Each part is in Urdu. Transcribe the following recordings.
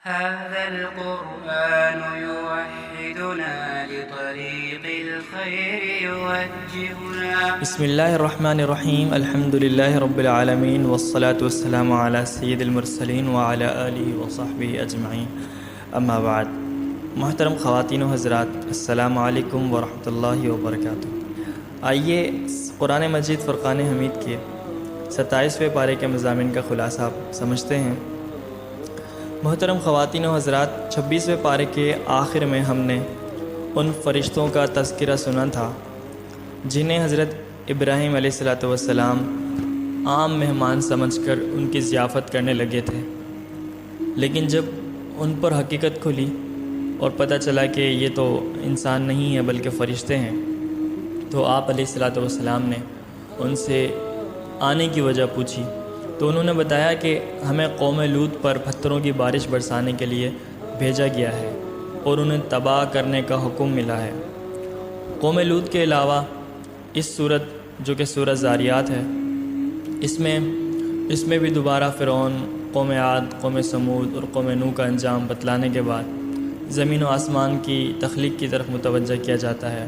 هذا القرآن يوحدنا لطريق الخير يوجهنا. بسم اللہ الرحمن الرحیم، الحمد للہ رب العالمین، والصلاة والسلام علی سید المرسلین وعلی آلہ وصحبہ اجمعین، اما بعد۔ محترم خواتین و حضرات، السلام علیکم ورحمۃ اللہ وبرکاتہ۔ آئیے قرآن مجید فرقان حمید کے 27ویں پارے کے مضامین کا خلاصہ سمجھتے ہیں۔ محترم خواتین و حضرات، 26ویں پارے کے آخر میں ہم نے ان فرشتوں کا تذکرہ سنا تھا جنہیں حضرت ابراہیم علیہ السلام عام مہمان سمجھ کر ان کی ضیافت کرنے لگے تھے، لیکن جب ان پر حقیقت کھلی اور پتہ چلا کہ یہ تو انسان نہیں ہے بلکہ فرشتے ہیں، تو آپ علیہ السلام نے ان سے آنے کی وجہ پوچھی، تو انہوں نے بتایا کہ ہمیں قوم لوط پر پتھروں کی بارش برسانے کے لیے بھیجا گیا ہے اور انہیں تباہ کرنے کا حکم ملا ہے۔ قوم لوط کے علاوہ اس صورت جو کہ سورہ زاریات ہے، اس میں بھی دوبارہ فرعون، قوم عاد، قوم سمود اور قوم نوح کا انجام بتلانے کے بعد زمین و آسمان کی تخلیق کی طرف متوجہ کیا جاتا ہے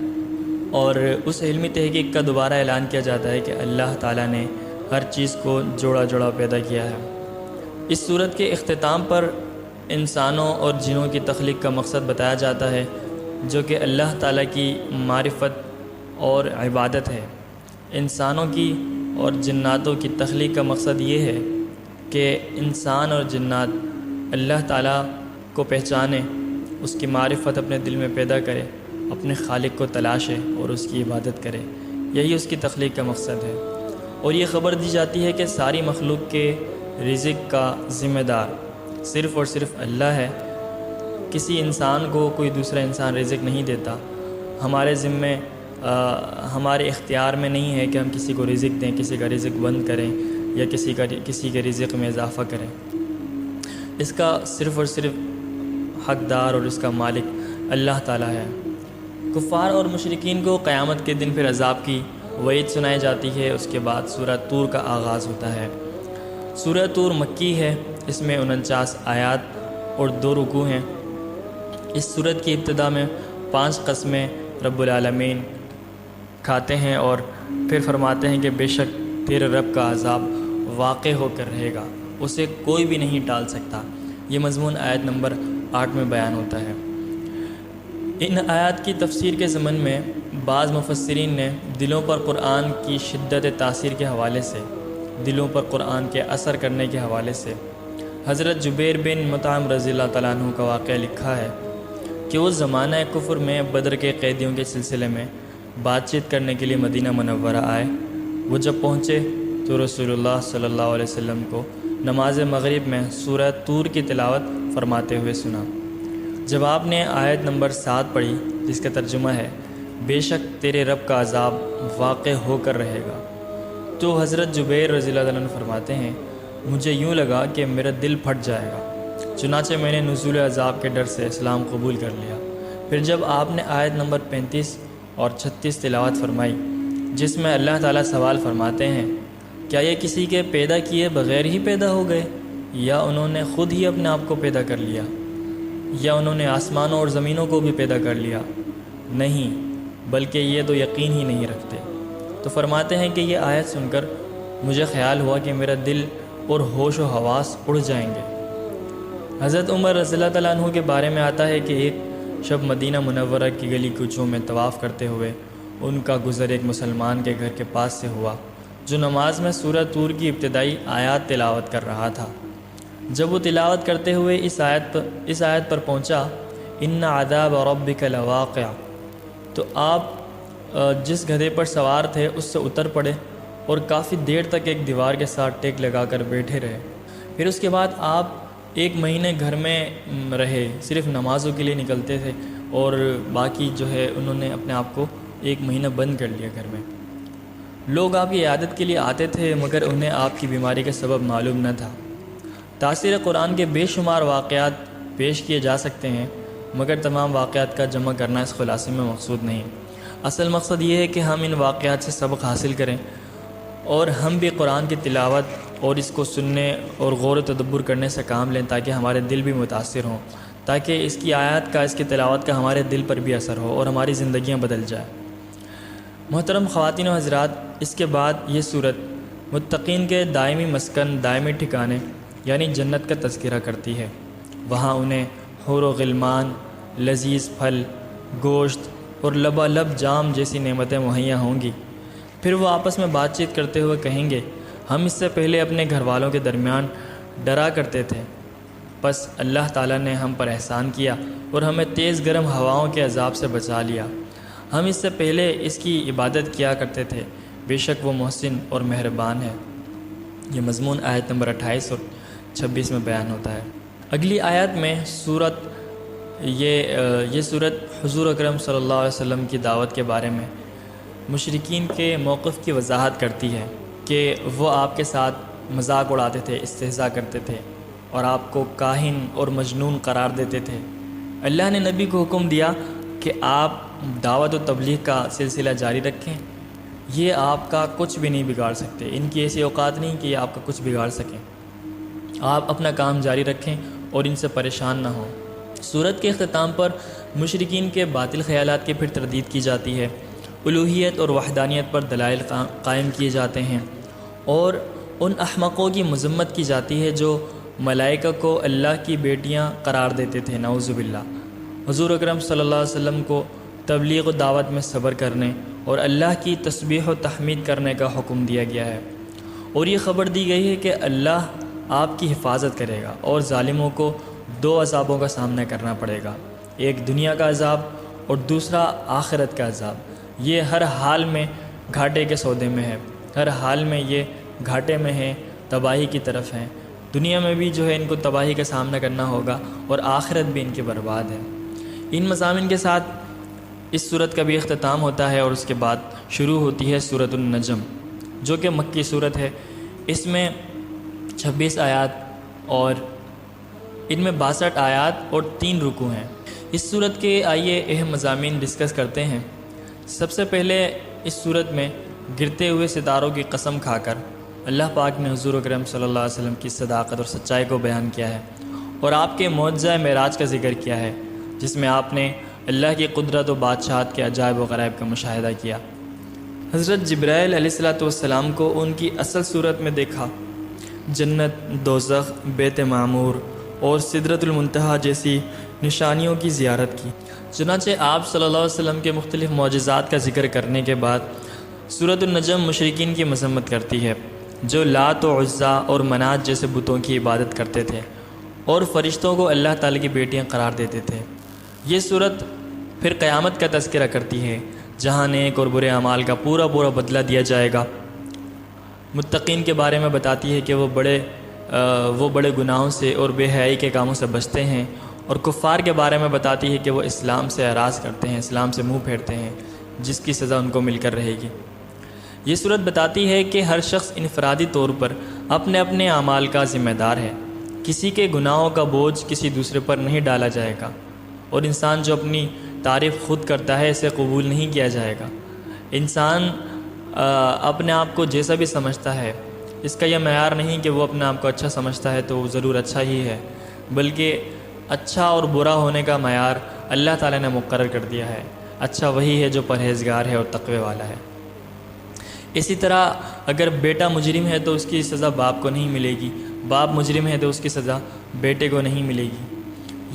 اور اس علمی تحقیق کا دوبارہ اعلان کیا جاتا ہے کہ اللہ تعالیٰ نے ہر چیز کو جوڑا جوڑا پیدا کیا ہے۔ اس صورت کے اختتام پر انسانوں اور جنوں کی تخلیق کا مقصد بتایا جاتا ہے، جو کہ اللہ تعالیٰ کی معرفت اور عبادت ہے۔ انسانوں کی اور جناتوں کی تخلیق کا مقصد یہ ہے کہ انسان اور جنات اللہ تعالیٰ کو پہچانے، اس کی معرفت اپنے دل میں پیدا کرے، اپنے خالق کو تلاشے اور اس کی عبادت کرے۔ یہی اس کی تخلیق کا مقصد ہے۔ اور یہ خبر دی جاتی ہے کہ ساری مخلوق کے رزق کا ذمہ دار صرف اور صرف اللہ ہے۔ کسی انسان کو کوئی دوسرا انسان رزق نہیں دیتا۔ ہمارے ذمے ہمارے اختیار میں نہیں ہے کہ ہم کسی کو رزق دیں، کسی کا رزق بند کریں یا کسی کے رزق میں اضافہ کریں۔ اس کا صرف اور صرف حقدار اور اس کا مالک اللہ تعالیٰ ہے۔ کفار اور مشرکین کو قیامت کے دن پھر عذاب کی وعید سنائی جاتی ہے۔ اس کے بعد سورہ طور کا آغاز ہوتا ہے۔ سورہ طور مکی ہے، اس میں 49 آیات اور 2 رکوع ہیں۔ اس سورت کی ابتدا میں 5 قسمیں رب العالمین کھاتے ہیں اور پھر فرماتے ہیں کہ بے شک تیرے رب کا عذاب واقع ہو کر رہے گا، اسے کوئی بھی نہیں ٹال سکتا۔ یہ مضمون آیت نمبر 8 میں بیان ہوتا ہے۔ ان آیات کی تفسیر کے ضمن میں بعض مفسرین نے دلوں پر قرآن کی شدت تاثیر کے حوالے سے، دلوں پر قرآن کے اثر کرنے کے حوالے سے حضرت جبیر بن مطعم رضی اللہ تعالیٰ عنہ کا واقعہ لکھا ہے کہ وہ زمانہ کفر میں بدر کے قیدیوں کے سلسلے میں بات چیت کرنے کے لیے مدینہ منورہ آئے۔ وہ جب پہنچے تو رسول اللہ صلی اللہ علیہ وسلم کو نماز مغرب میں سورہ طور کی تلاوت فرماتے ہوئے سنا۔ جب آپ نے آیت نمبر 7 پڑھی، جس کا ترجمہ ہے بے شک تیرے رب کا عذاب واقع ہو کر رہے گا، تو حضرت جبیر رضی اللہ عنہ فرماتے ہیں مجھے یوں لگا کہ میرا دل پھٹ جائے گا، چنانچہ میں نے نزول عذاب کے ڈر سے اسلام قبول کر لیا۔ پھر جب آپ نے آیت نمبر 35 اور 36 تلاوت فرمائی، جس میں اللہ تعالیٰ سوال فرماتے ہیں کیا یہ کسی کے پیدا کیے بغیر ہی پیدا ہو گئے، یا انہوں نے خود ہی اپنے آپ کو پیدا کر لیا، یا انہوں نے آسمانوں اور زمینوں کو بھی پیدا کر لیا؟ نہیں، بلکہ یہ تو یقین ہی نہیں رکھتے۔ تو فرماتے ہیں کہ یہ آیت سن کر مجھے خیال ہوا کہ میرا دل اور ہوش و حواس اڑ جائیں گے۔ حضرت عمر رضی اللہ تعالیٰ عنہ کے بارے میں آتا ہے کہ ایک شب مدینہ منورہ کی گلی کوچوں میں طواف کرتے ہوئے ان کا گزر ایک مسلمان کے گھر کے پاس سے ہوا جو نماز میں سورہ طور کی ابتدائی آیات تلاوت کر رہا تھا۔ جب وہ تلاوت کرتے ہوئے اس آیت پر پہنچا ان عذاب ربک لواقع، تو آپ جس گدھے پر سوار تھے اس سے اتر پڑے اور کافی دیر تک ایک دیوار کے ساتھ ٹیک لگا کر بیٹھے رہے۔ پھر اس کے بعد آپ 1 مہینے گھر میں رہے، صرف نمازوں کے لیے نکلتے تھے اور باقی جو ہے انہوں نے اپنے آپ کو 1 مہینہ بند کر لیا گھر میں۔ لوگ آپ کی عیادت کے لیے آتے تھے مگر انہیں آپ کی بیماری کا سبب معلوم نہ تھا۔ تاثیر قرآن کے بے شمار واقعات پیش کیے جا سکتے ہیں مگر تمام واقعات کا جمع کرنا اس خلاصے میں مقصود نہیں۔ اصل مقصد یہ ہے کہ ہم ان واقعات سے سبق حاصل کریں اور ہم بھی قرآن کی تلاوت اور اس کو سننے اور غور و تدبر کرنے سے کام لیں تاکہ ہمارے دل بھی متاثر ہوں، تاکہ اس کی آیات کا، اس کی تلاوت کا ہمارے دل پر بھی اثر ہو اور ہماری زندگیاں بدل جائیں۔ محترم خواتین و حضرات، اس کے بعد یہ صورت متقین کے دائمی مسکن، دائمی ٹھکانے یعنی جنت کا تذکرہ کرتی ہے۔ وہاں انہیں حور و غلمان، لذیذ پھل، گوشت اور لبالب جام جیسی نعمتیں مہیا ہوں گی۔ پھر وہ آپس میں بات چیت کرتے ہوئے کہیں گے، ہم اس سے پہلے اپنے گھر والوں کے درمیان ڈرا کرتے تھے، بس اللہ تعالیٰ نے ہم پر احسان کیا اور ہمیں تیز گرم ہواؤں کے عذاب سے بچا لیا۔ ہم اس سے پہلے اس کی عبادت کیا کرتے تھے، بے شک وہ محسن اور مہربان ہے۔ یہ مضمون آیت نمبر 28 اور 26 میں بیان ہوتا ہے۔ اگلی آیت میں یہ صورت حضور اکرم صلی اللہ علیہ وسلم کی دعوت کے بارے میں مشرکین کے موقف کی وضاحت کرتی ہے کہ وہ آپ کے ساتھ مذاق اڑاتے تھے، استہزاء کرتے تھے اور آپ کو کاہن اور مجنون قرار دیتے تھے۔ اللہ نے نبی کو حکم دیا کہ آپ دعوت و تبلیغ کا سلسلہ جاری رکھیں، یہ آپ کا کچھ بھی نہیں بگاڑ سکتے، ان کی ایسی اوقات نہیں کہ یہ آپ کا کچھ بگاڑ سکیں۔ آپ اپنا کام جاری رکھیں اور ان سے پریشان نہ ہوں۔ سورت کے اختتام پر مشرکین کے باطل خیالات کی پھر تردید کی جاتی ہے، الوہیت اور وحدانیت پر دلائل قائم کیے جاتے ہیں اور ان احمقوں کی مذمت کی جاتی ہے جو ملائکہ کو اللہ کی بیٹیاں قرار دیتے تھے، نعوذ باللہ۔ حضور اکرم صلی اللہ علیہ وسلم کو تبلیغ و دعوت میں صبر کرنے اور اللہ کی تسبیح و تحمید کرنے کا حکم دیا گیا ہے، اور یہ خبر دی گئی ہے کہ اللہ آپ کی حفاظت کرے گا اور ظالموں کو دو عذابوں کا سامنا کرنا پڑے گا، ایک دنیا کا عذاب اور دوسرا آخرت کا عذاب۔ یہ ہر حال میں گھاٹے کے سودے میں ہے، ہر حال میں یہ گھاٹے میں ہیں، تباہی کی طرف ہیں۔ دنیا میں بھی جو ہے ان کو تباہی کا سامنا کرنا ہوگا اور آخرت بھی ان کی برباد ہے۔ ان مضامین کے ساتھ اس صورت کا بھی اختتام ہوتا ہے اور اس کے بعد شروع ہوتی ہے سورۃ النجم، جو کہ مکی صورت ہے۔ اس میں 26 آیات اور ان میں 62 آیات اور 3 رکوع ہیں۔ اس صورت کے آئیے اہم مضامین ڈسکس کرتے ہیں۔ سب سے پہلے اس صورت میں گرتے ہوئے ستاروں کی قسم کھا کر اللہ پاک نے حضور اکرم صلی اللہ علیہ وسلم کی صداقت اور سچائی کو بیان کیا ہے اور آپ کے معجزہ معراج کا ذکر کیا ہے، جس میں آپ نے اللہ کی قدرت و بادشاہت کے عجائب و غرائب کا مشاہدہ کیا۔ حضرت جبرائیل علیہ السلام کو ان کی اصل صورت میں دیکھا، جنت، دوزخ، بیت معمور اور سدرۃ المنتہا جیسی نشانیوں کی زیارت کی۔ چنانچہ آپ صلی اللہ علیہ وسلم کے مختلف معجزات کا ذکر کرنے کے بعد سورۃ النجم مشرکین کی مذمت کرتی ہے جو لات و عزا اور منات جیسے بتوں کی عبادت کرتے تھے اور فرشتوں کو اللہ تعالی کی بیٹیاں قرار دیتے تھے۔ یہ صورت پھر قیامت کا تذکرہ کرتی ہے جہاں نیک اور برے اعمال کا پورا بدلہ دیا جائے گا۔ متقین کے بارے میں بتاتی ہے کہ وہ بڑے گناہوں سے اور بے حیائی کے کاموں سے بچتے ہیں، اور کفار کے بارے میں بتاتی ہے کہ وہ اسلام سے اعراض کرتے ہیں، اسلام سے منہ پھیرتے ہیں، جس کی سزا ان کو مل کر رہے گی۔ یہ صورت بتاتی ہے کہ ہر شخص انفرادی طور پر اپنے اپنے اعمال کا ذمہ دار ہے، کسی کے گناہوں کا بوجھ کسی دوسرے پر نہیں ڈالا جائے گا، اور انسان جو اپنی تعریف خود کرتا ہے اسے قبول نہیں کیا جائے گا۔ انسان اپنے آپ کو جیسا بھی سمجھتا ہے، اس کا یہ معیار نہیں کہ وہ اپنے آپ کو اچھا سمجھتا ہے تو وہ ضرور اچھا ہی ہے، بلکہ اچھا اور برا ہونے کا معیار اللہ تعالیٰ نے مقرر کر دیا ہے۔ اچھا وہی ہے جو پرہیزگار ہے اور تقوی والا ہے۔ اسی طرح اگر بیٹا مجرم ہے تو اس کی سزا باپ کو نہیں ملے گی، باپ مجرم ہے تو اس کی سزا بیٹے کو نہیں ملے گی۔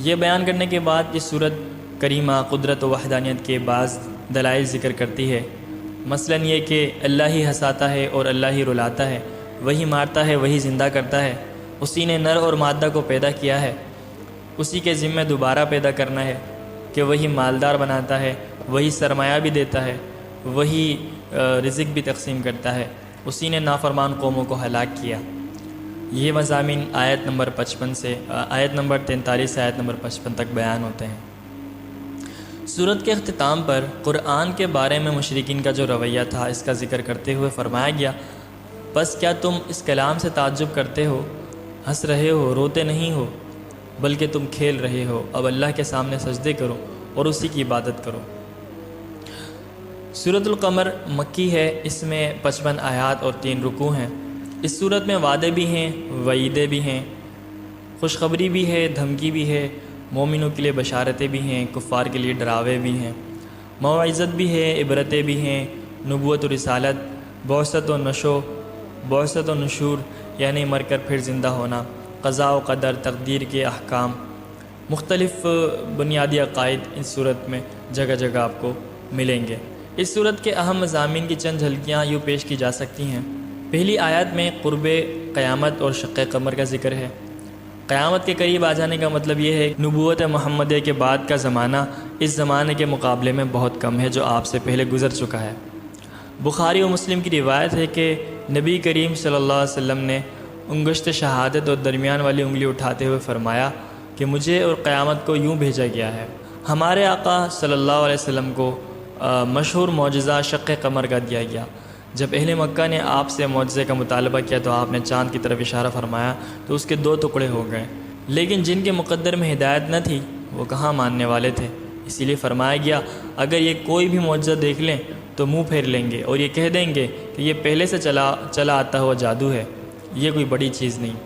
یہ بیان کرنے کے بعد یہ سورت کریمہ قدرت و وحدانیت کے بعض دلائل ذکر کرتی ہے، مثلاً یہ کہ اللہ ہی ہنساتا ہے اور اللہ ہی رلاتا ہے، وہی مارتا ہے، وہی زندہ کرتا ہے، اسی نے نر اور مادہ کو پیدا کیا ہے، اسی کے ذمہ دوبارہ پیدا کرنا ہے، کہ وہی مالدار بناتا ہے، وہی سرمایہ بھی دیتا ہے، وہی رزق بھی تقسیم کرتا ہے، اسی نے نافرمان قوموں کو ہلاک کیا۔ یہ مضامین آیت نمبر 43 سے آیت نمبر 55 تک بیان ہوتے ہیں۔ سورت کے اختتام پر قرآن کے بارے میں مشرکین کا جو رویہ تھا اس کا ذکر کرتے ہوئے فرمایا گیا، بس کیا تم اس کلام سے تعجب کرتے ہو، ہنس رہے ہو، روتے نہیں ہو، بلکہ تم کھیل رہے ہو، اب اللہ کے سامنے سجدے کرو اور اسی کی عبادت کرو۔ سورۃ القمر مکی ہے، اس میں 55 آیات اور 3 رکوع ہیں۔ اس صورت میں وعدے بھی ہیں، وعیدیں بھی ہیں، خوشخبری بھی ہے، دھمکی بھی ہے، مومنوں کے لیے بشارتیں بھی ہیں، کفار کے لیے ڈراوے بھی ہیں، موعظت بھی ہے، عبرتیں بھی ہیں، نبوت و رسالت، بعثت و نشور یعنی مر کر پھر زندہ ہونا، قضاء و قدر، تقدیر کے احکام، مختلف بنیادی عقائد اس صورت میں جگہ جگہ آپ کو ملیں گے۔ اس صورت کے اہم مضامین کی چند جھلکیاں یوں پیش کی جا سکتی ہیں۔ پہلی آیات میں قرب قیامت اور شق قمر کا ذکر ہے۔ قیامت کے قریب آ جانے کا مطلب یہ ہے کہ نبوت محمدیہ کے بعد کا زمانہ اس زمانے کے مقابلے میں بہت کم ہے جو آپ سے پہلے گزر چکا ہے۔ بخاری و مسلم کی روایت ہے کہ نبی کریم صلی اللہ علیہ وسلم نے انگشت شہادت اور درمیان والی انگلی اٹھاتے ہوئے فرمایا کہ مجھے اور قیامت کو یوں بھیجا گیا ہے۔ ہمارے آقا صلی اللہ علیہ وسلم کو مشہور معجزہ شق قمر کا دیا گیا۔ جب اہل مکہ نے آپ سے معجزے کا مطالبہ کیا تو آپ نے چاند کی طرف اشارہ فرمایا تو اس کے 2 ٹکڑے ہو گئے، لیکن جن کے مقدر میں ہدایت نہ تھی وہ کہاں ماننے والے تھے، اسی لیے فرمایا گیا اگر یہ کوئی بھی معجزہ دیکھ لیں تو منہ پھیر لیں گے اور یہ کہہ دیں گے کہ یہ پہلے سے چلا آتا ہوا جادو ہے، یہ کوئی بڑی چیز نہیں۔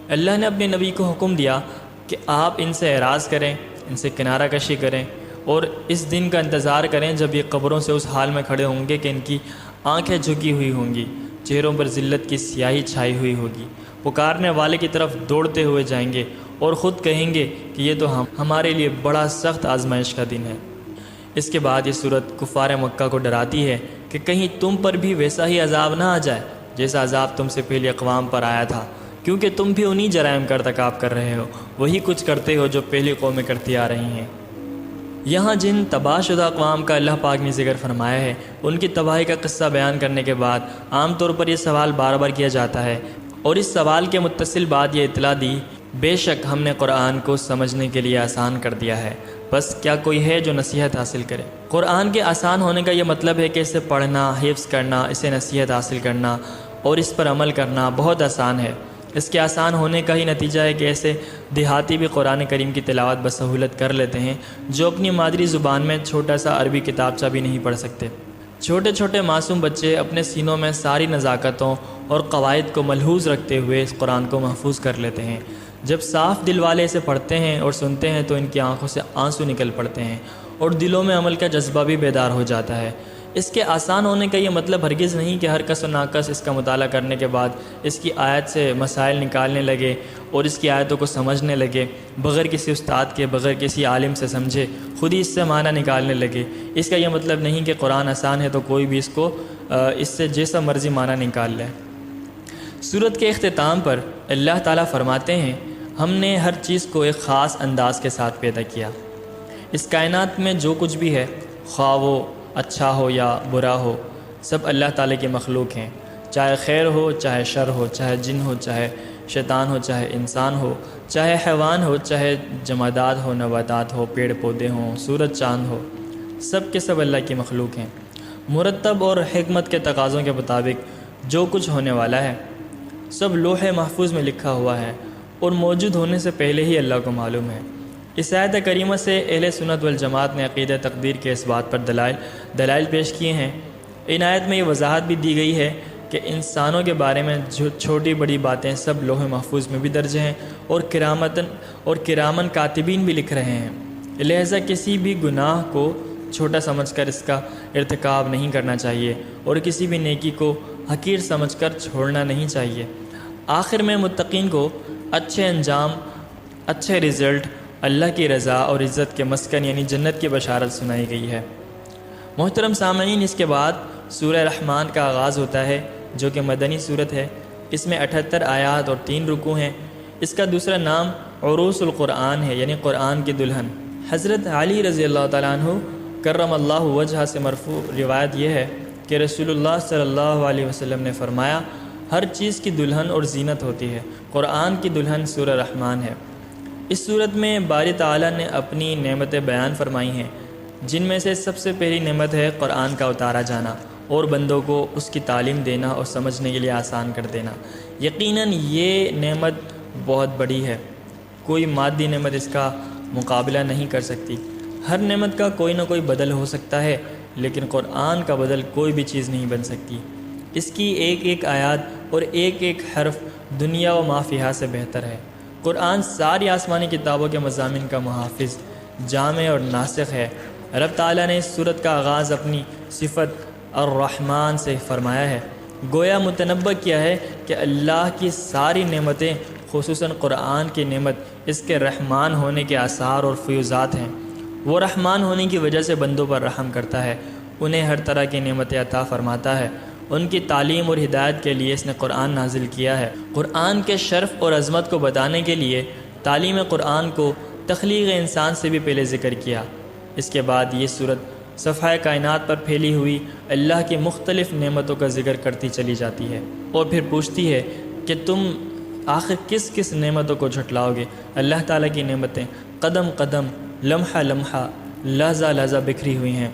اللہ نے اپنے نبی کو حکم دیا کہ آپ ان سے اعراض کریں، ان سے کنارہ کشی کریں اور اس دن کا انتظار کریں جب یہ قبروں سے اس حال میں کھڑے ہوں گے کہ ان کی آنکھیں جھکی ہوئی ہوں گی، چہروں پر ذلت کی سیاہی چھائی ہوئی ہوگی، پکارنے والے کی طرف دوڑتے ہوئے جائیں گے اور خود کہیں گے کہ یہ تو ہمارے لیے بڑا سخت آزمائش کا دن ہے۔ اس کے بعد یہ صورت کفار مکہ کو ڈراتی ہے کہ کہیں تم پر بھی ویسا ہی عذاب نہ آ جائے جیسا عذاب تم سے پہلی اقوام پر آیا تھا، کیونکہ تم بھی انہی جرائم کا ارتکاب کر رہے ہو، وہی کچھ کرتے ہو جو پہلی قومیں کرتی آ رہی ہیں۔ یہاں جن تباہ شدہ اقوام کا اللہ پاک نے ذکر فرمایا ہے ان کی تباہی کا قصہ بیان کرنے کے بعد عام طور پر یہ سوال بار بار کیا جاتا ہے اور اس سوال کے متصل بعد یہ اطلاع دی بے شک ہم نے قرآن کو سمجھنے کے لیے آسان کر دیا ہے، بس کیا کوئی ہے جو نصیحت حاصل کرے۔ قرآن کے آسان ہونے کا یہ مطلب ہے کہ اسے پڑھنا، حفظ کرنا، اسے نصیحت حاصل کرنا اور اس پر عمل کرنا بہت آسان ہے۔ اس کے آسان ہونے کا ہی نتیجہ ہے کہ ایسے دیہاتی بھی قرآن کریم کی تلاوت بسہولت کر لیتے ہیں جو اپنی مادری زبان میں چھوٹا سا عربی کتابچہ بھی نہیں پڑھ سکتے۔ چھوٹے چھوٹے معصوم بچے اپنے سینوں میں ساری نزاکتوں اور قواعد کو ملحوظ رکھتے ہوئے اس قرآن کو محفوظ کر لیتے ہیں۔ جب صاف دل والے اسے پڑھتے ہیں اور سنتے ہیں تو ان کی آنکھوں سے آنسو نکل پڑتے ہیں اور دلوں میں عمل کا جذبہ بھی بیدار ہو جاتا ہے۔ اس کے آسان ہونے کا یہ مطلب ہرگز نہیں کہ ہر کس و ناکس اس کا مطالعہ کرنے کے بعد اس کی آیت سے مسائل نکالنے لگے اور اس کی آیتوں کو سمجھنے لگے، بغیر کسی استاد کے، بغیر کسی عالم سے سمجھے خود ہی اس سے معنی نکالنے لگے۔ اس کا یہ مطلب نہیں کہ قرآن آسان ہے تو کوئی بھی اس سے جیسا مرضی معنی نکال لے۔ سورت کے اختتام پر اللہ تعالیٰ فرماتے ہیں ہم نے ہر چیز کو ایک خاص انداز کے ساتھ پیدا کیا۔ اس کائنات میں جو کچھ بھی ہے، خواہ وہ اچھا ہو یا برا ہو، سب اللہ تعالیٰ کی مخلوق ہیں، چاہے خیر ہو چاہے شر ہو، چاہے جن ہو چاہے شیطان ہو چاہے انسان ہو، چاہے حیوان ہو چاہے جمادات ہو، نباتات ہو، پیڑ پودے ہوں، سورج چاند ہو، سب کے سب اللہ کی مخلوق ہیں۔ مرتب اور حکمت کے تقاضوں کے مطابق جو کچھ ہونے والا ہے سب لوح محفوظ میں لکھا ہوا ہے اور موجود ہونے سے پہلے ہی اللہ کو معلوم ہے۔ اس آیت کریمہ سے اہل سنت والجماعت نے عقیدہ تقدیر کے اس بات پر دلائل پیش کیے ہیں۔ ان آیت میں یہ وضاحت بھی دی گئی ہے کہ انسانوں کے بارے میں جو چھوٹی بڑی باتیں سب لوح محفوظ میں بھی درج ہیں اور کرامن کاتبین بھی لکھ رہے ہیں، لہذا کسی بھی گناہ کو چھوٹا سمجھ کر اس کا ارتکاب نہیں کرنا چاہیے اور کسی بھی نیکی کو حقیر سمجھ کر چھوڑنا نہیں چاہیے۔ آخر میں متقین کو اچھے انجام، اچھے رزلٹ، اللہ کی رضا اور عزت کے مسکن یعنی جنت کی بشارت سنائی گئی ہے۔ محترم سامعین، اس کے بعد سورہ رحمان کا آغاز ہوتا ہے جو کہ مدنی سورت ہے۔ اس میں 78 آیات اور 3 رکوع ہیں۔ اس کا دوسرا نام عروس القرآن ہے یعنی قرآن کی دلہن۔ حضرت علی رضی اللہ تعالیٰ عنہ کرم اللہ وجہہ سے مرفوع روایت یہ ہے کہ رسول اللہ صلی اللہ علیہ وسلم نے فرمایا ہر چیز کی دلہن اور زینت ہوتی ہے، قرآن کی دلہن سورہ رحمان ہے۔ اس صورت میں باری تعالیٰ نے اپنی نعمتیں بیان فرمائی ہیں، جن میں سے سب سے پہلی نعمت ہے قرآن کا اتارا جانا اور بندوں کو اس کی تعلیم دینا اور سمجھنے کے لیے آسان کر دینا۔ یقیناً یہ نعمت بہت بڑی ہے، کوئی مادی نعمت اس کا مقابلہ نہیں کر سکتی۔ ہر نعمت کا کوئی نہ کوئی بدل ہو سکتا ہے، لیکن قرآن کا بدل کوئی بھی چیز نہیں بن سکتی۔ اس کی ایک ایک آیات اور ایک ایک حرف دنیا و ما فیہا سے بہتر ہے۔ قرآن ساری آسمانی کتابوں کے مضامین کا محافظ، جامع اور ناسخ ہے۔ رب تعالیٰ نے اس سورت کا آغاز اپنی صفت الرحمن سے فرمایا ہے، گویا متنبہ کیا ہے کہ اللہ کی ساری نعمتیں، خصوصاً قرآن کی نعمت، اس کے رحمان ہونے کے آثار اور فیوزات ہیں۔ وہ رحمان ہونے کی وجہ سے بندوں پر رحم کرتا ہے، انہیں ہر طرح کی نعمتیں عطا فرماتا ہے۔ ان کی تعلیم اور ہدایت کے لیے اس نے قرآن نازل کیا ہے۔ قرآن کے شرف اور عظمت کو بتانے کے لیے تعلیم قرآن کو تخلیق انسان سے بھی پہلے ذکر کیا۔ اس کے بعد یہ سورت صفحہ کائنات پر پھیلی ہوئی اللہ کی مختلف نعمتوں کا ذکر کرتی چلی جاتی ہے، اور پھر پوچھتی ہے کہ تم آخر کس کس نعمتوں کو جھٹلاؤ گے۔ اللہ تعالیٰ کی نعمتیں قدم قدم، لمحہ لمحہ، لحظہ لحظہ بکھری ہوئی ہیں۔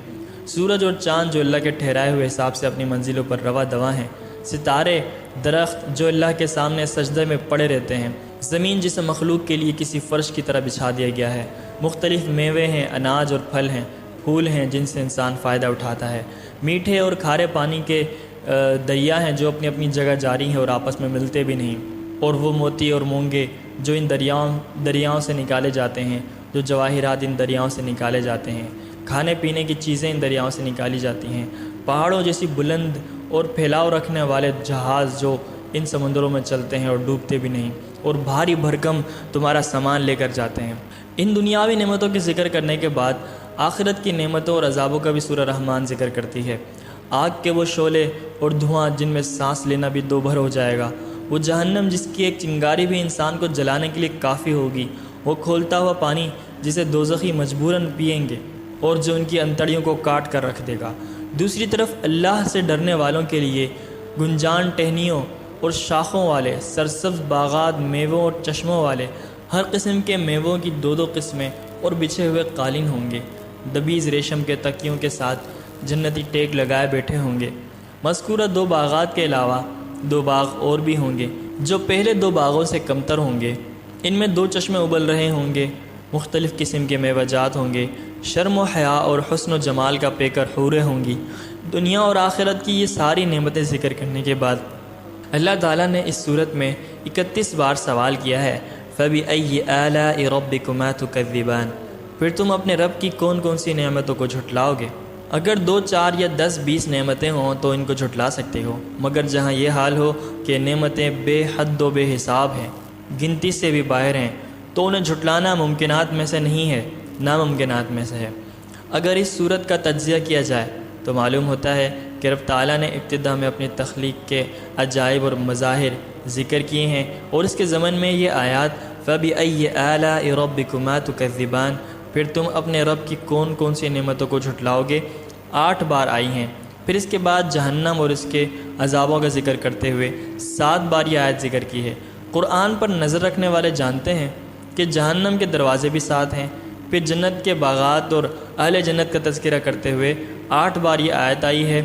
سورج اور چاند جو اللہ کے ٹھہرائے ہوئے حساب سے اپنی منزلوں پر رواں دواں ہیں، ستارے، درخت جو اللہ کے سامنے سجدے میں پڑے رہتے ہیں، زمین جسے مخلوق کے لیے کسی فرش کی طرح بچھا دیا گیا ہے، مختلف میوے ہیں، اناج اور پھل ہیں، پھول ہیں جن سے انسان فائدہ اٹھاتا ہے، میٹھے اور کھارے پانی کے دریا ہیں جو اپنی اپنی جگہ جاری ہیں اور آپس میں ملتے بھی نہیں، اور وہ موتی اور مونگے جو ان دریاؤں سے نکالے جاتے ہیں، جو جواہرات ان دریاؤں سے نکالے جاتے ہیں، کھانے پینے کی چیزیں ان دریاؤں سے نکالی جاتی ہیں، پہاڑوں جیسی بلند اور پھیلاؤ رکھنے والے جہاز جو ان سمندروں میں چلتے ہیں اور ڈوبتے بھی نہیں، اور بھاری بھرکم تمہارا سامان لے کر جاتے ہیں۔ ان دنیاوی نعمتوں کے ذکر کرنے کے بعد آخرت کی نعمتوں اور عذابوں کا بھی سورہ رحمان ذکر کرتی ہے۔ آگ کے وہ شعلے اور دھواں جن میں سانس لینا بھی دو بھر ہو جائے گا، وہ جہنم جس کی ایک چنگاری بھی انسان کو جلانے کے لیے کافی ہوگی، وہ کھولتا ہوا پانی جسے دوزخی مجبوراً پئیں گے اور جو ان کی انتڑیوں کو کاٹ کر رکھ دے گا۔ دوسری طرف اللہ سے ڈرنے والوں کے لیے گنجان ٹہنیوں اور شاخوں والے، سرسبز باغات، میووں اور چشموں والے، ہر قسم کے میووں کی دو دو قسمیں اور بچھے ہوئے قالین ہوں گے۔ دبیز ریشم کے تکیوں کے ساتھ جنتی ٹیک لگائے بیٹھے ہوں گے۔ مذکورہ دو باغات کے علاوہ دو باغ اور بھی ہوں گے جو پہلے دو باغوں سے کمتر ہوں گے، ان میں دو چشمے ابل رہے ہوں گے، مختلف قسم کے میوہ جات ہوں گے، شرم و حیا اور حسن و جمال کا پیکر حوریں ہوں گی۔ دنیا اور آخرت کی یہ ساری نعمتیں ذکر کرنے کے بعد اللہ تعالیٰ نے اس صورت میں 31 بار سوال کیا ہے، فَبِأَيِّ آلَاءِ رَبِّكُمَا تُكَذِّبَانِ، پھر تم اپنے رب کی کون کون سی نعمتوں کو جھٹلاؤ گے؟ اگر 2، 4 یا 10، 20 نعمتیں ہوں تو ان کو جھٹلا سکتے ہو، مگر جہاں یہ حال ہو کہ نعمتیں بے حد و بے حساب ہیں، گنتی سے بھی باہر ہیں، تو انہیں جھٹلانا ممکنات میں سے نہیں ہے، ناممکنات میں سے ہے۔ اگر اس صورت کا تجزیہ کیا جائے تو معلوم ہوتا ہے کہ رب تعالیٰ نے ابتدا میں اپنی تخلیق کے عجائب اور مظاہر ذکر کیے ہیں، اور اس کے ضمن میں یہ آیات فَبِأَيِّ آلَاءِ رَبِّكُمَا تُكَذِّبَانِ، پھر تم اپنے رب کی کون کون سی نعمتوں کو جھٹلاؤ گے، 8 بار آئی ہیں۔ پھر اس کے بعد جہنم اور اس کے عذابوں کا ذکر کرتے ہوئے 7 بار یہ آیت ذکر کی ہے۔ قرآن پر نظر رکھنے والے جانتے ہیں کہ جہنم کے دروازے بھی 7 ہیں۔ پھر جنت کے باغات اور اہل جنت کا تذکرہ کرتے ہوئے 8 بار یہ آیت آئی ہے۔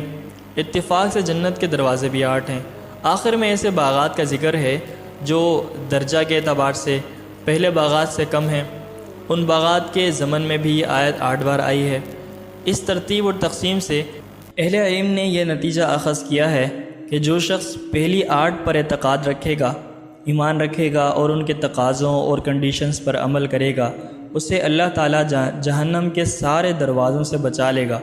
اتفاق سے جنت کے دروازے بھی 8 ہیں۔ آخر میں ایسے باغات کا ذکر ہے جو درجہ کے اعتبار سے پہلے باغات سے کم ہیں، ان باغات کے ضمن میں بھی یہ آیت 8 بار آئی ہے۔ اس ترتیب اور تقسیم سے اہل علم نے یہ نتیجہ اخذ کیا ہے کہ جو شخص پہلی 8 پر اعتقاد رکھے گا، ایمان رکھے گا اور ان کے تقاضوں اور کنڈیشنز پر عمل کرے گا، اسے اللہ تعالیٰ جہنم کے سارے دروازوں سے بچا لے گا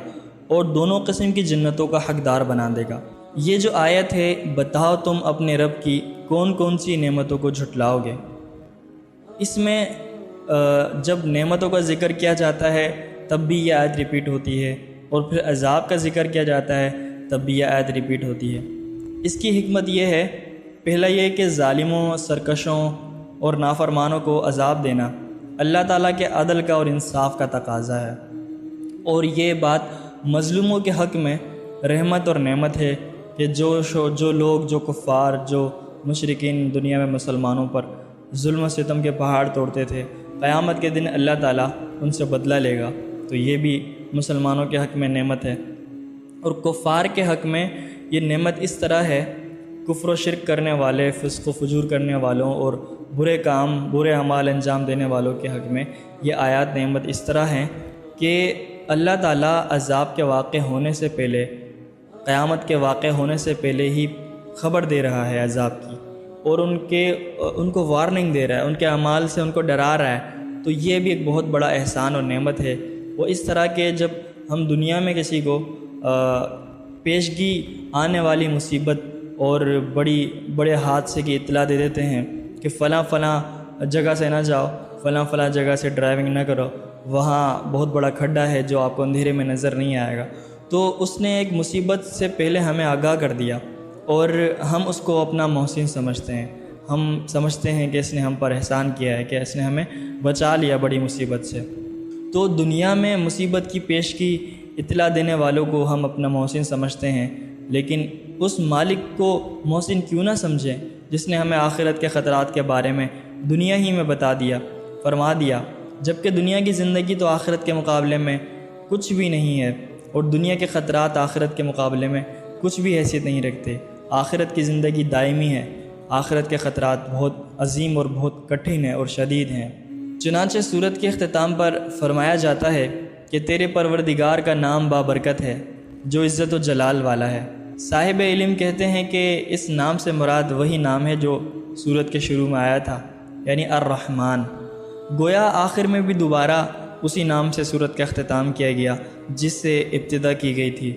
اور دونوں قسم کی جنتوں کا حقدار بنا دے گا۔ یہ جو آیت ہے، بتاؤ تم اپنے رب کی کون کون سی نعمتوں کو جھٹلاؤ گے، اس میں جب نعمتوں کا ذکر کیا جاتا ہے تب بھی یہ آیت ریپیٹ ہوتی ہے، اور پھر عذاب کا ذکر کیا جاتا ہے تب بھی یہ آیت ریپیٹ ہوتی ہے۔ اس کی حکمت یہ ہے، پہلا یہ کہ ظالموں، سرکشوں اور نافرمانوں کو عذاب دینا اللہ تعالیٰ کے عدل کا اور انصاف کا تقاضا ہے، اور یہ بات مظلوموں کے حق میں رحمت اور نعمت ہے کہ جو لوگ، جو کفار، جو مشرکین دنیا میں مسلمانوں پر ظلم و ستم کے پہاڑ توڑتے تھے، قیامت کے دن اللہ تعالیٰ ان سے بدلہ لے گا، تو یہ بھی مسلمانوں کے حق میں نعمت ہے۔ اور کفار کے حق میں یہ نعمت اس طرح ہے، کفر و شرک کرنے والے، فسق و فجور کرنے والوں اور برے کام، برے اعمال انجام دینے والوں کے حق میں یہ آیات نعمت اس طرح ہیں کہ اللہ تعالیٰ عذاب کے واقع ہونے سے پہلے، قیامت کے واقع ہونے سے پہلے ہی خبر دے رہا ہے عذاب کی، اور ان کو وارننگ دے رہا ہے، ان کے اعمال سے ان کو ڈرا رہا ہے، تو یہ بھی ایک بہت بڑا احسان اور نعمت ہے۔ وہ اس طرح کہ جب ہم دنیا میں کسی کو پیشگی آنے والی مصیبت اور بڑے حادثے کی اطلاع دے دیتے ہیں کہ فلاں فلاں جگہ سے نہ جاؤ، فلاں فلاں جگہ سے ڈرائیونگ نہ کرو، وہاں بہت بڑا کھڈا ہے جو آپ کو اندھیرے میں نظر نہیں آئے گا، تو اس نے ایک مصیبت سے پہلے ہمیں آگاہ کر دیا، اور ہم اس کو اپنا محسن سمجھتے ہیں۔ ہم سمجھتے ہیں کہ اس نے ہم پر احسان کیا ہے، کہ اس نے ہمیں بچا لیا بڑی مصیبت سے۔ تو دنیا میں مصیبت کی پیشگی اطلاع دینے والوں کو ہم اپنا محسن سمجھتے ہیں، لیکن اس مالک کو محسن کیوں نہ سمجھیں جس نے ہمیں آخرت کے خطرات کے بارے میں دنیا ہی میں فرما دیا، جبکہ دنیا کی زندگی تو آخرت کے مقابلے میں کچھ بھی نہیں ہے، اور دنیا کے خطرات آخرت کے مقابلے میں کچھ بھی حیثیت نہیں رکھتے۔ آخرت کی زندگی دائمی ہے، آخرت کے خطرات بہت عظیم اور بہت کٹھن ہیں اور شدید ہیں۔ چنانچہ سورت کے اختتام پر فرمایا جاتا ہے کہ تیرے پروردگار کا نام بابرکت ہے جو عزت و جلال والا ہے۔ صاحب علم کہتے ہیں کہ اس نام سے مراد وہی نام ہے جو سورت کے شروع میں آیا تھا، یعنی الرحمن۔ گویا آخر میں بھی دوبارہ اسی نام سے سورت کا اختتام کیا گیا جس سے ابتدا کی گئی تھی۔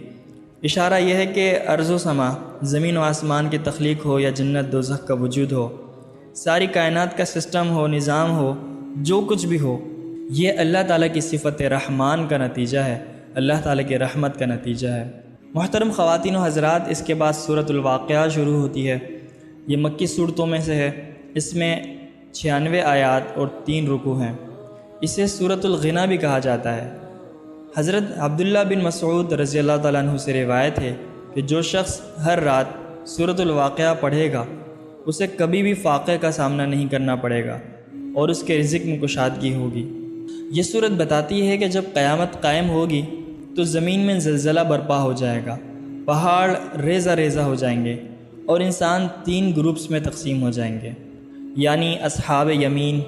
اشارہ یہ ہے کہ ارض و سما، زمین و آسمان کی تخلیق ہو یا جنت دوزخ کا وجود ہو، ساری کائنات کا سسٹم ہو، نظام ہو، جو کچھ بھی ہو، یہ اللہ تعالیٰ کی صفت رحمان کا نتیجہ ہے، اللہ تعالیٰ کی رحمت کا نتیجہ ہے۔ محترم خواتین و حضرات، اس کے بعد سورۃ الواقعہ شروع ہوتی ہے۔ یہ مکی صورتوں میں سے ہے، اس میں 96 آیات اور 3 رکوع ہیں۔ اسے سورۃ الغنا بھی کہا جاتا ہے۔ حضرت عبداللہ بن مسعود رضی اللہ تعالیٰ عنہ سے روایت ہے کہ جو شخص ہر رات سورۃ الواقعہ پڑھے گا اسے کبھی بھی فاقے کا سامنا نہیں کرنا پڑے گا اور اس کے رزق میں کشادگی ہوگی۔ یہ سورت بتاتی ہے کہ جب قیامت قائم ہوگی تو زمین میں زلزلہ برپا ہو جائے گا، پہاڑ ریزہ ریزہ ہو جائیں گے اور انسان 3 گروپس میں تقسیم ہو جائیں گے، یعنی اصحاب یمین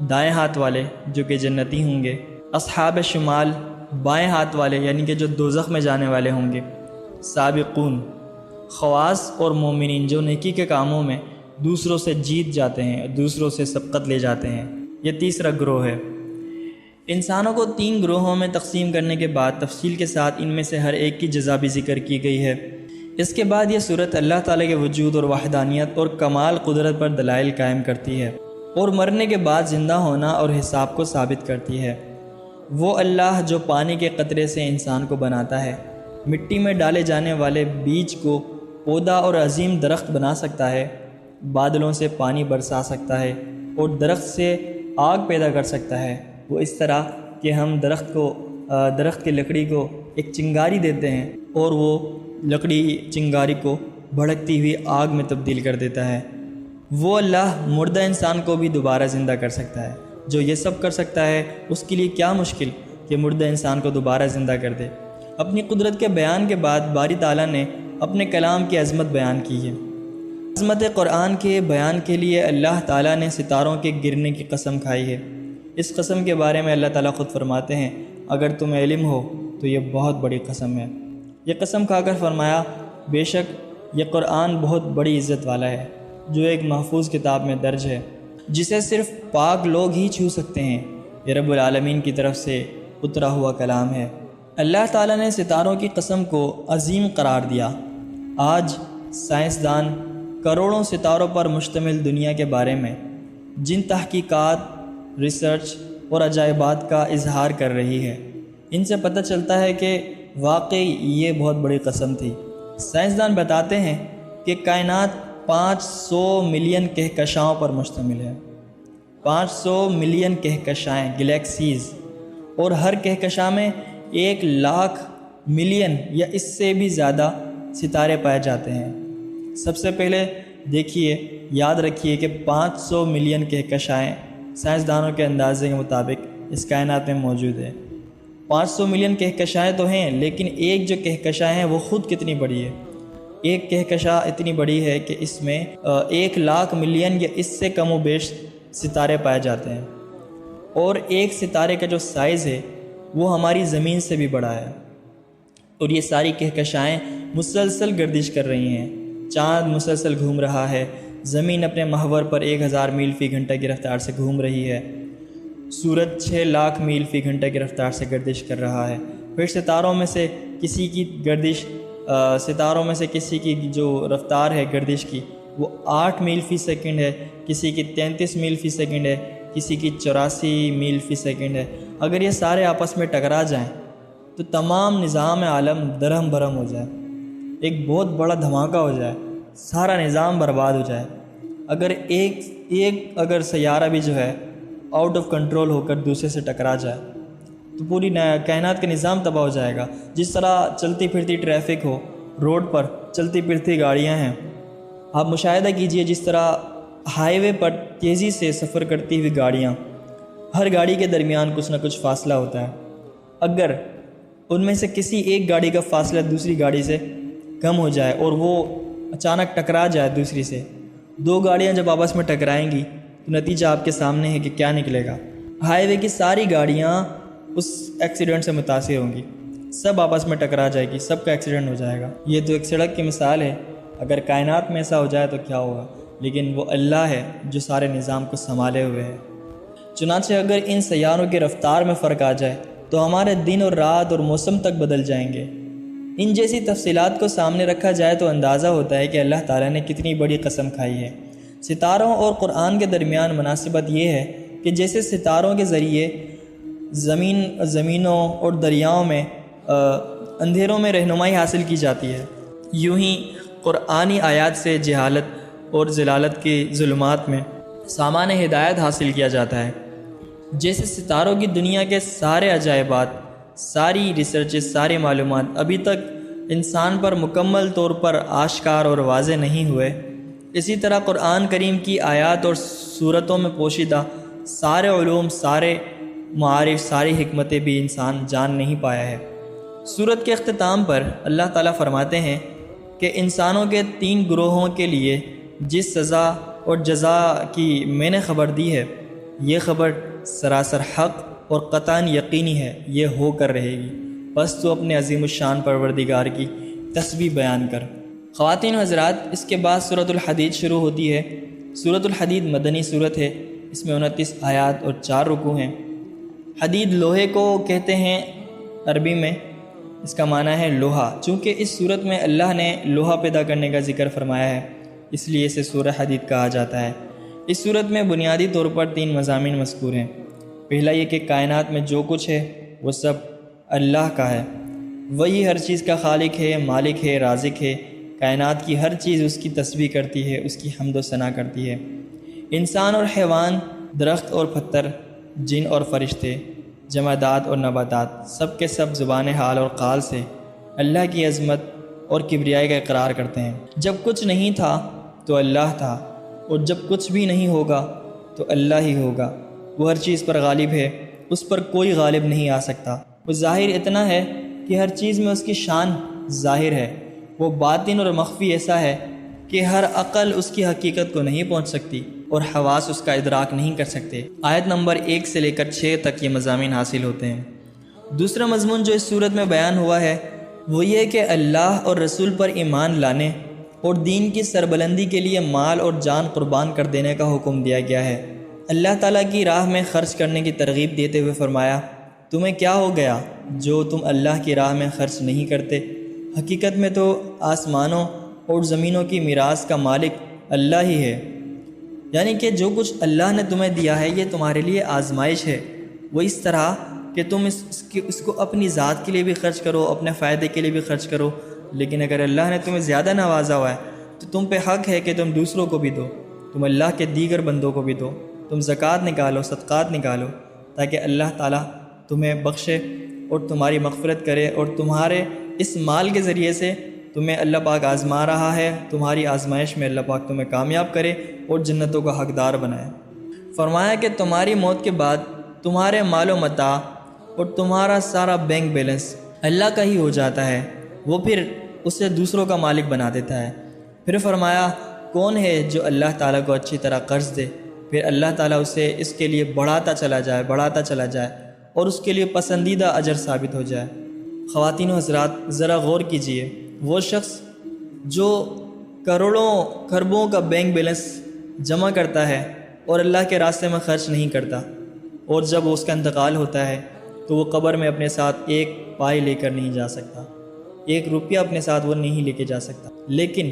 دائیں ہاتھ والے جو کہ جنتی ہوں گے، اصحاب شمال بائیں ہاتھ والے یعنی کہ جو دوزخ میں جانے والے ہوں گے، سابقون خواص اور مومنین جو نیکی کے کاموں میں دوسروں سے جیت جاتے ہیں، دوسروں سے سبقت لے جاتے ہیں۔ یہ تیسرا گروہ ہے۔ انسانوں کو 3 گروہوں میں تقسیم کرنے کے بعد تفصیل کے ساتھ ان میں سے ہر ایک کی جزا بھی ذکر کی گئی ہے۔ اس کے بعد یہ صورت اللہ تعالیٰ کے وجود اور وحدانیت اور کمال قدرت پر دلائل قائم کرتی ہے، اور مرنے کے بعد زندہ ہونا اور حساب کو ثابت کرتی ہے۔ وہ اللہ جو پانی کے قطرے سے انسان کو بناتا ہے، مٹی میں ڈالے جانے والے بیج کو پودا اور عظیم درخت بنا سکتا ہے، بادلوں سے پانی برسا سکتا ہے اور درخت سے آگ پیدا کر سکتا ہے، وہ اس طرح کہ ہم درخت کی لکڑی کو ایک چنگاری دیتے ہیں اور وہ لکڑی چنگاری کو بھڑکتی ہوئی آگ میں تبدیل کر دیتا ہے۔ وہ اللہ مردہ انسان کو بھی دوبارہ زندہ کر سکتا ہے۔ جو یہ سب کر سکتا ہے اس کے لیے کیا مشکل کہ مردہ انسان کو دوبارہ زندہ کر دے۔ اپنی قدرت کے بیان کے بعد باری تعالیٰ نے اپنے کلام کی عظمت بیان کی ہے۔ عظمت قرآن کے بیان کے لیے اللہ تعالیٰ نے ستاروں کے گرنے کی قسم کھائی ہے۔ اس قسم کے بارے میں اللہ تعالیٰ خود فرماتے ہیں، اگر تمہیں علم ہو تو یہ بہت بڑی قسم ہے۔ یہ قسم کھا کر فرمایا، بے شک یہ قرآن بہت بڑی عزت والا ہے، جو ایک محفوظ کتاب میں درج ہے، جسے صرف پاک لوگ ہی چھو سکتے ہیں۔ یہ رب العالمین کی طرف سے اترا ہوا کلام ہے۔ اللہ تعالیٰ نے ستاروں کی قسم کو عظیم قرار دیا۔ آج سائنسدان کروڑوں ستاروں پر مشتمل دنیا کے بارے میں جن تحقیقات، ریسرچ اور عجائبات کا اظہار کر رہی ہے، ان سے پتہ چلتا ہے کہ واقعی یہ بہت بڑی قسم تھی۔ سائنسدان بتاتے ہیں کہ کائنات 500 ملین کہکشاؤں پر مشتمل ہے۔ 500 ملین کہکشائیں، گلیکسیز، اور ہر کہکشاں میں 1,00,000 ملین یا اس سے بھی زیادہ ستارے پائے جاتے ہیں۔ سب سے پہلے دیکھیے، یاد رکھیے کہ 500 ملین کہکشائیں سائنسدانوں کے اندازے کے مطابق اس کائنات میں موجود ہے۔ 500 ملین کہکشائیں تو ہیں، لیکن ایک جو کہکشاں ہے وہ خود کتنی بڑی ہے۔ ایک کہکشاں اتنی بڑی ہے کہ اس میں 1,00,000 ملین یا اس سے کم و بیش ستارے پائے جاتے ہیں، اور ایک ستارے کا جو سائز ہے وہ ہماری زمین سے بھی بڑا ہے، اور یہ ساری کہکشائیں مسلسل گردش کر رہی ہیں۔ چاند مسلسل گھوم رہا ہے، زمین اپنے محور پر 1000 میل فی گھنٹہ کی رفتار سے گھوم رہی ہے، سورج 6 لاکھ میل فی گھنٹہ کی رفتار سے گردش کر رہا ہے۔ پھر ستاروں میں سے کسی کی جو رفتار ہے گردش کی وہ 8 میل فی سیکنڈ ہے، کسی کی 33 میل فی سیکنڈ ہے، کسی کی 84 میل فی سیکنڈ ہے۔ اگر یہ سارے آپس میں ٹکرا جائیں تو تمام نظام عالم درہم برہم ہو جائے، ایک بہت بڑا دھماکہ ہو جائے، سارا نظام برباد ہو جائے۔ اگر سیارہ بھی جو ہے آؤٹ آف کنٹرول ہو کر دوسرے سے ٹکرا جائے تو پوری کائنات کا نظام تباہ ہو جائے گا۔ جس طرح چلتی پھرتی ٹریفک ہو، روڈ پر چلتی پھرتی گاڑیاں ہیں، آپ مشاہدہ کیجئے جس طرح ہائی وے پر تیزی سے سفر کرتی ہوئی گاڑیاں، ہر گاڑی کے درمیان کچھ نہ کچھ فاصلہ ہوتا ہے۔ اگر ان میں سے کسی ایک گاڑی کا فاصلہ دوسری گاڑی سے کم ہو جائے اور وہ اچانک ٹکرا جائے دوسری سے، 2 گاڑیاں جب آپس میں ٹکرائیں گی تو نتیجہ آپ کے سامنے ہے کہ کیا نکلے گا۔ ہائی وے کی ساری گاڑیاں اس ایکسیڈنٹ سے متاثر ہوں گی، سب آپس میں ٹکرا جائے گی، سب کا ایکسیڈنٹ ہو جائے گا۔ یہ تو ایک سڑک کی مثال ہے، اگر کائنات میں ایسا ہو جائے تو کیا ہوگا؟ لیکن وہ اللہ ہے جو سارے نظام کو سنبھالے ہوئے ہے۔ چنانچہ اگر ان سیاروں کی رفتار میں فرق آ جائے تو ہمارے دن اور رات اور موسم تک بدل جائیں گے۔ ان جیسی تفصیلات کو سامنے رکھا جائے تو اندازہ ہوتا ہے کہ اللہ تعالیٰ نے کتنی بڑی قسم کھائی ہے۔ ستاروں اور قرآن کے درمیان مناسبت یہ ہے کہ جیسے ستاروں کے ذریعے زمینوں اور دریاؤں میں اندھیروں میں رہنمائی حاصل کی جاتی ہے، یوں ہی قرآنی آیات سے جہالت اور ضلالت کی ظلمات میں سامان ہدایت حاصل کیا جاتا ہے۔ جیسے ستاروں کی دنیا کے سارے عجائبات، ساری ریسرچز، ساری معلومات ابھی تک انسان پر مکمل طور پر آشکار اور واضح نہیں ہوئے، اسی طرح قرآن کریم کی آیات اور صورتوں میں پوشیدہ سارے علوم، سارے معارف، ساری حکمتیں بھی انسان جان نہیں پایا ہے۔ سورت کے اختتام پر اللہ تعالیٰ فرماتے ہیں کہ انسانوں کے 3 گروہوں کے لیے جس سزا اور جزا کی میں نے خبر دی ہے، یہ خبر سراسر حق اور قطعاً یقینی ہے، یہ ہو کر رہے گی، بس تو اپنے عظیم الشان پروردگار کی تسبیح بیان کر۔ خواتین و حضرات، اس کے بعد سورۃ الحدید شروع ہوتی ہے۔ سورۃ الحدید مدنی سورت ہے، اس میں 29 آیات اور 4 رکوع ہیں۔ حدید لوہے کو کہتے ہیں عربی میں، اس کا معنی ہے لوہا۔ چونکہ اس سورت میں اللہ نے لوہا پیدا کرنے کا ذکر فرمایا ہے، اس لیے اسے سورہ حدید کہا جاتا ہے۔ اس سورت میں بنیادی طور پر 3 مضامین مذکور ہیں۔ پہلا یہ کہ کائنات میں جو کچھ ہے وہ سب اللہ کا ہے، وہی ہر چیز کا خالق ہے، مالک ہے، رازق ہے۔ کائنات کی ہر چیز اس کی تسبیح کرتی ہے، اس کی حمد و ثنا کرتی ہے۔ انسان اور حیوان، درخت اور پتھر، جن اور فرشتے، جمادات اور نباتات، سب کے سب زبان حال اور قال سے اللہ کی عظمت اور کبریائی کا اقرار کرتے ہیں۔ جب کچھ نہیں تھا تو اللہ تھا، اور جب کچھ بھی نہیں ہوگا تو اللہ ہی ہوگا۔ وہ ہر چیز پر غالب ہے، اس پر کوئی غالب نہیں آ سکتا۔ وہ ظاہر اتنا ہے کہ ہر چیز میں اس کی شان ظاہر ہے۔ وہ باطن اور مخفی ایسا ہے کہ ہر عقل اس کی حقیقت کو نہیں پہنچ سکتی اور حواس اس کا ادراک نہیں کر سکتے۔ آیت نمبر 1 سے لے کر 6 تک یہ مضامین حاصل ہوتے ہیں۔ دوسرا مضمون جو اس صورت میں بیان ہوا ہے وہ یہ کہ اللہ اور رسول پر ایمان لانے اور دین کی سربلندی کے لیے مال اور جان قربان کر دینے کا حکم دیا گیا ہے۔ اللہ تعالیٰ کی راہ میں خرچ کرنے کی ترغیب دیتے ہوئے فرمایا، تمہیں کیا ہو گیا جو تم اللہ کی راہ میں خرچ نہیں کرتے؟ حقیقت میں تو آسمانوں اور زمینوں کی میراث کا مالک اللہ ہی ہے۔ یعنی کہ جو کچھ اللہ نے تمہیں دیا ہے یہ تمہارے لیے آزمائش ہے۔ وہ اس طرح کہ تم اس کو اپنی ذات کے لیے بھی خرچ کرو، اپنے فائدے کے لیے بھی خرچ کرو، لیکن اگر اللہ نے تمہیں زیادہ نوازا ہوا ہے تو تم پہ حق ہے کہ تم دوسروں کو بھی دو، تم اللہ کے دیگر بندوں کو بھی دو، تم زکوٰۃ نکالو، صدقات نکالو، تاکہ اللہ تعالیٰ تمہیں بخشے اور تمہاری مغفرت کرے، اور تمہارے اس مال کے ذریعے سے تمہیں اللہ پاک آزما رہا ہے، تمہاری آزمائش میں اللہ پاک تمہیں کامیاب کرے اور جنتوں کا حقدار بنائے۔ فرمایا کہ تمہاری موت کے بعد تمہارے مال و متاع اور تمہارا سارا بینک بیلنس اللہ کا ہی ہو جاتا ہے، وہ پھر اسے دوسروں کا مالک بنا دیتا ہے۔ پھر فرمایا، کون ہے جو اللہ تعالیٰ کو اچھی طرح قرض دے، پھر اللہ تعالیٰ اسے اس کے لیے بڑھاتا چلا جائے اور اس کے لیے پسندیدہ اجر ثابت ہو جائے۔ خواتین و حضرات، ذرا غور کیجئے، وہ شخص جو کروڑوں کھربوں کا بینک بیلنس جمع کرتا ہے اور اللہ کے راستے میں خرچ نہیں کرتا، اور جب اس کا انتقال ہوتا ہے تو وہ قبر میں اپنے ساتھ ایک پائی لے کر نہیں جا سکتا، 1 روپیہ اپنے ساتھ وہ نہیں لے کے جا سکتا، لیکن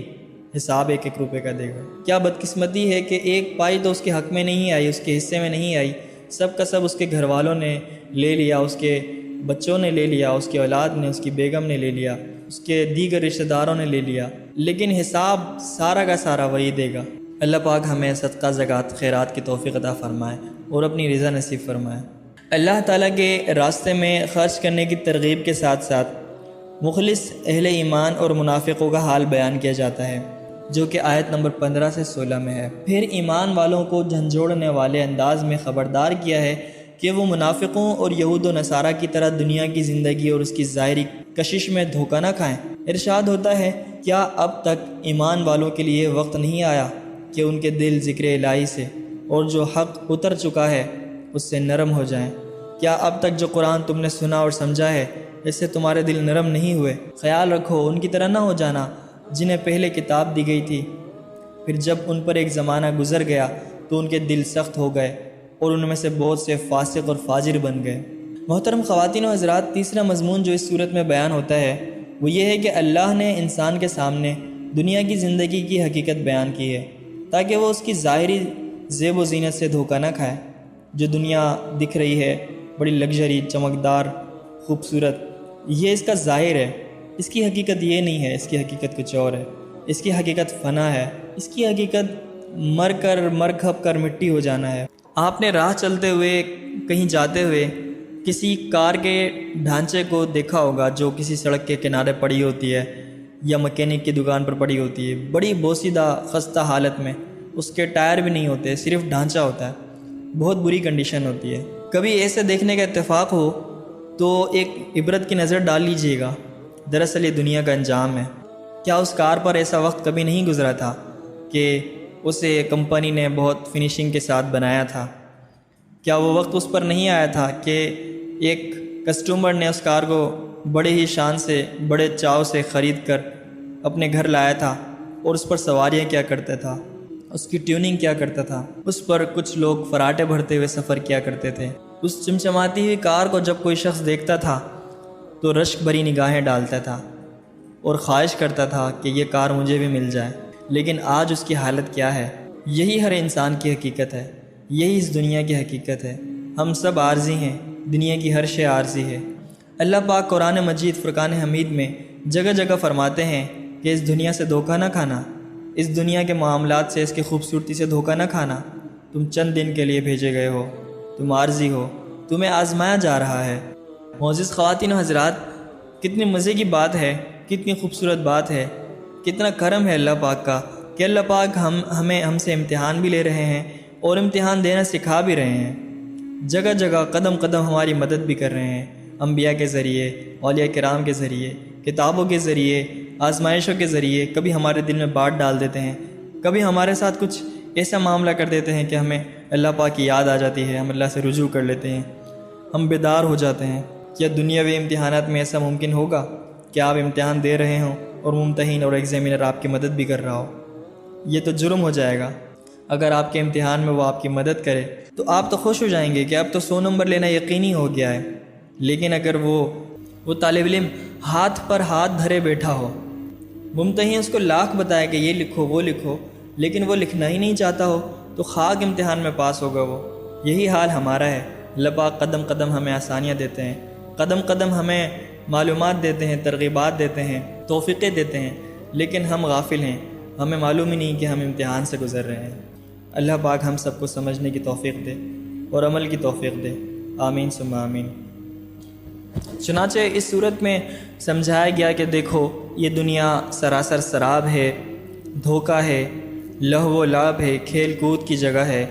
حساب 1 روپے کا دے گا۔ کیا بدقسمتی ہے کہ 1 پائی تو اس کے حق میں نہیں آئی، اس کے حصے میں نہیں آئی، سب کا سب اس کے گھر والوں نے لے لیا، اس کے بچوں نے لے لیا، اس کی اولاد نے، اس کی بیگم نے لے لیا، اس کے دیگر رشتہ داروں نے لے لیا، لیکن حساب سارا کا سارا وہی دے گا۔ اللہ پاک ہمیں صدقہ زکوٰۃ خیرات کی توفیق عطا فرمائے اور اپنی رضا نصیب فرمائے۔ اللہ تعالیٰ کے راستے میں خرچ کرنے کی ترغیب کے ساتھ ساتھ مخلص اہل ایمان اور منافقوں کا حال بیان کیا جاتا ہے، جو کہ آیت نمبر 15 سے 16 میں ہے۔ پھر ایمان والوں کو جھنجھوڑنے والے انداز میں خبردار کیا ہے کہ وہ منافقوں اور یہود و نصارہ کی طرح دنیا کی زندگی اور اس کی ظاہری کشش میں دھوکہ نہ کھائیں۔ ارشاد ہوتا ہے، کیا اب تک ایمان والوں کے لیے وقت نہیں آیا کہ ان کے دل ذکر الہی سے اور جو حق اتر چکا ہے اس سے نرم ہو جائیں؟ کیا اب تک جو قرآن تم نے سنا اور سمجھا ہے اس سے تمہارے دل نرم نہیں ہوئے؟ خیال رکھو ان کی طرح نہ ہو جانا جنہیں پہلے کتاب دی گئی تھی، پھر جب ان پر ایک زمانہ گزر گیا تو ان کے دل سخت ہو گئے اور ان میں سے بہت سے فاسق اور فاجر بن گئے۔ محترم خواتین و حضرات، تیسرا مضمون جو اس صورت میں بیان ہوتا ہے وہ یہ ہے کہ اللہ نے انسان کے سامنے دنیا کی زندگی کی حقیقت بیان کی ہے تاکہ وہ اس کی ظاہری زیب و زینت سے دھوکہ نہ کھائے۔ جو دنیا دکھ رہی ہے بڑی لگژری، چمکدار، خوبصورت، یہ اس کا ظاہر ہے، اس کی حقیقت یہ نہیں ہے، اس کی حقیقت کچھ اور ہے، اس کی حقیقت فنا ہے، اس کی حقیقت مر کھپ کر مٹی ہو جانا ہے۔ آپ نے راہ چلتے ہوئے، کہیں جاتے ہوئے کسی کار کے ڈھانچے کو دیکھا ہوگا جو کسی سڑک کے کنارے پڑی ہوتی ہے یا مکینک کی دکان پر پڑی ہوتی ہے، بڑی بوسیدہ خستہ حالت میں، اس کے ٹائر بھی نہیں ہوتے، صرف ڈھانچہ ہوتا ہے، بہت بری کنڈیشن ہوتی ہے۔ کبھی ایسے دیکھنے کا اتفاق ہو تو ایک عبرت کی نظر ڈال لیجئے گا، دراصل یہ دنیا کا انجام ہے۔ کیا اس کار پر ایسا وقت کبھی نہیں گزرا تھا کہ اسے کمپنی نے بہت فنیشنگ کے ساتھ بنایا تھا؟ کیا وہ وقت اس پر نہیں آیا تھا کہ ایک کسٹمر نے اس کار کو بڑے ہی شان سے، بڑے چاؤ سے خرید کر اپنے گھر لایا تھا اور اس پر سواریاں کیا کرتا تھا، اس کی ٹیوننگ کیا کرتا تھا، اس پر کچھ لوگ فراٹے بھرتے ہوئے سفر کیا کرتے تھے۔ اس چمچماتی ہوئی کار کو جب کوئی شخص دیکھتا تھا تو رشک بھری نگاہیں ڈالتا تھا اور خواہش کرتا تھا کہ یہ کار مجھے بھی مل جائے، لیکن آج اس کی حالت کیا ہے؟ یہی ہر انسان کی حقیقت ہے، یہی اس دنیا کی حقیقت ہے۔ ہم سب عارضی ہیں، دنیا کی ہر شے عارضی ہے۔ اللہ پاک قرآن مجید فرقان حمید میں جگہ جگہ فرماتے ہیں کہ اس دنیا سے دھوکہ نہ کھانا، اس دنیا کے معاملات سے، اس کی خوبصورتی سے دھوکہ نہ کھانا۔ تم چند دن کے لیے بھیجے گئے ہو، تم عارضی ہو، تمہیں آزمایا جا رہا ہے۔ معزز خواتین و حضرات، کتنی مزے کی بات ہے، کتنی خوبصورت بات ہے، کتنا کرم ہے اللہ پاک کا کہ اللہ پاک ہم سے امتحان بھی لے رہے ہیں اور امتحان دینا سکھا بھی رہے ہیں۔ جگہ جگہ قدم قدم ہماری مدد بھی کر رہے ہیں، انبیاء کے ذریعے، اولیاء کرام کے ذریعے، کتابوں کے ذریعے، آزمائشوں کے ذریعے۔ کبھی ہمارے دل میں بات ڈال دیتے ہیں، کبھی ہمارے ساتھ کچھ ایسا معاملہ کر دیتے ہیں کہ ہمیں اللہ پاک کی یاد آ جاتی ہے، ہم اللہ سے رجوع کر لیتے ہیں، ہم بیدار ہو جاتے ہیں۔ کیا دنیاوی امتحانات میں ایسا ممکن ہوگا کہ آپ امتحان دے رہے ہوں اور ممتحن اور ایگزامینر آپ کی مدد بھی کر رہا ہو؟ یہ تو جرم ہو جائے گا۔ اگر آپ کے امتحان میں وہ آپ کی مدد کرے تو آپ تو خوش ہو جائیں گے کہ اب تو 100 نمبر لینا یقینی ہو گیا ہے، لیکن اگر وہ طالب علم ہاتھ پر ہاتھ دھرے بیٹھا ہو، ممتحن اس کو لاکھ بتائے کہ یہ لکھو وہ لکھو، لیکن وہ لکھنا ہی نہیں چاہتا ہو تو خاک امتحان میں پاس ہوگا وہ۔ یہی حال ہمارا ہے۔ اللہ پاک قدم قدم ہمیں آسانیاں دیتے ہیں، قدم قدم ہمیں معلومات دیتے ہیں، ترغیبات دیتے ہیں، توفیقیں دیتے ہیں، لیکن ہم غافل ہیں، ہمیں معلوم ہی نہیں کہ ہم امتحان سے گزر رہے ہیں۔ اللہ پاک ہم سب کو سمجھنے کی توفیق دے اور عمل کی توفیق دے، آمین ثم آمین۔ چنانچہ اس صورت میں سمجھایا گیا کہ دیکھو یہ دنیا سراسر سراب ہے، دھوکہ ہے، لہو و لعب ہے، کھیل کود کی جگہ ہے۔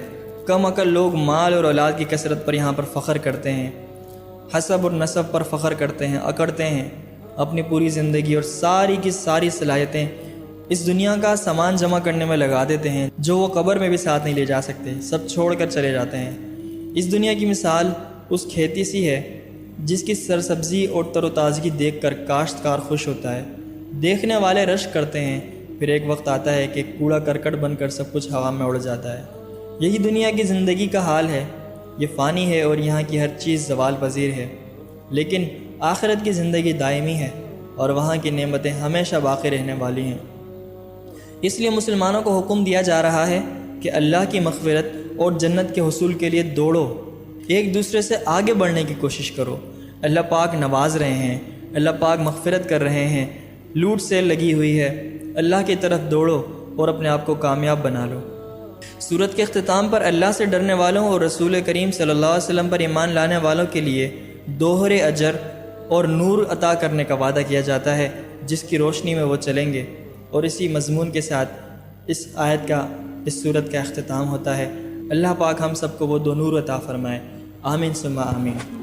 کم عقل لوگ مال اور اولاد کی کثرت پر یہاں پر فخر کرتے ہیں، حسب اور نسب پر فخر کرتے ہیں، اکڑتے ہیں اپنی پوری زندگی اور ساری کی ساری صلاحیتیں اس دنیا کا سامان جمع کرنے میں لگا دیتے ہیں جو وہ قبر میں بھی ساتھ نہیں لے جا سکتے، سب چھوڑ کر چلے جاتے ہیں۔ اس دنیا کی مثال اس کھیتی سی ہے جس کی سرسبزی اور تر و تازگی دیکھ کر کاشتکار خوش ہوتا ہے، دیکھنے والے رشک کرتے ہیں، پھر ایک وقت آتا ہے کہ کوڑا کرکٹ بن کر سب کچھ ہوا میں اڑ جاتا ہے۔ یہی دنیا کی زندگی کا حال ہے، یہ فانی ہے اور یہاں کی ہر چیز زوال پذیر ہے، لیکن آخرت کی زندگی دائمی ہے اور وہاں کی نعمتیں ہمیشہ باقی رہنے والی ہیں۔ اس لیے مسلمانوں کو حکم دیا جا رہا ہے کہ اللہ کی مغفرت اور جنت کے حصول کے لیے دوڑو، ایک دوسرے سے آگے بڑھنے کی کوشش کرو۔ اللہ پاک نواز رہے ہیں، اللہ پاک مغفرت کر رہے ہیں، لوٹ سیل لگی ہوئی ہے، اللہ کی طرف دوڑو اور اپنے آپ کو کامیاب بنا لو۔ سورت کے اختتام پر اللہ سے ڈرنے والوں اور رسول کریم صلی اللہ علیہ وسلم پر ایمان لانے والوں کے لیے دوہرے اجر اور نور عطا کرنے کا وعدہ کیا جاتا ہے، جس کی روشنی میں وہ چلیں گے، اور اسی مضمون کے ساتھ اس آیت کا، اس سورت کا اختتام ہوتا ہے۔ اللہ پاک ہم سب کو وہ دو نور عطا فرمائے، آمین ثم آمین۔